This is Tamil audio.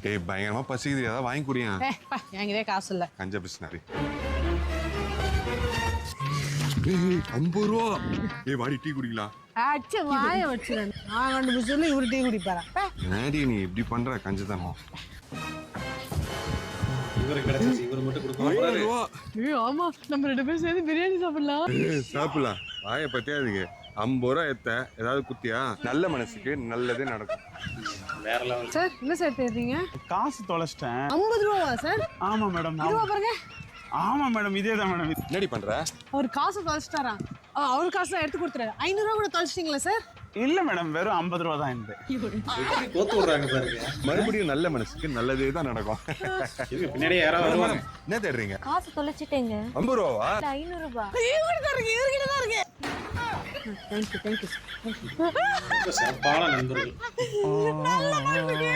ஏய் பயங்கரமா பசிக்குது, ஏதாவது வாங்கி குடியா. என்கிட்டே காசு இல்ல. கஞ்ச பிசினாரி. 50 ரூபா. ஏய் வாடி டீ குடிக்கலாம். அச்சே வாய வச்சுறேன். நான் கண்டு சொல்லி இவரு டீ குடிப்பாரா? ஏடி நீ இப்படி பண்ற கஞ்சத்தனம். இவரு கிடைச்சு இவரு மட்டும் கொடுக்க போறாரு. ஐயோ ஆமா, நம்ம 2 பேரும் சேர்ந்து பிரியாணி சாப்பிடலாம். சாப்பிடலாம். வாயை பத்தியா அதுக்கு 50 ரூபா ஏத்த ஏதாவது குத்தியா? நல்ல மனசுக்கு நல்லதே நடக்கும். வேற லெவல். சார் என்ன சார் தேடுறீங்க? காசு தொலைச்சிட்டேன். 50 ரூபாவா சார்? ஆமா மேடம். இதுவா பாருங்க. ஆமா மேடம், இதே தான் மேடம். என்னடி பண்ற? அவர் காசு தொலைச்சிட்டாரா? அவர் காசு தான் எடுத்து கொடுத்துறாரு. 500 ரூபா கூட தொலைச்சிட்டீங்களா சார்? இல்ல மேடம், வெறும் 50 ரூபா தான் இருந்து. எப்படி கோத்து விடுறாங்க பாருங்க. மறுபடியும் நல்ல மனசுக்கு நல்லதே தான் நடக்கும். இதுக்கு பின்னாடியே யாராவது வருவாங்க. என்ன தேடுறீங்க? காசு தொலைச்சிட்டேங்க. 50 ரூபாவா? 500 ரூபாய். இவர்கிட்ட தான் இருக்கு, இவர்கிட்ட தான் இருக்கு. தேங்க்யூ. சிறப்பான நண்பர்கள். நல்ல நண்பர்களே.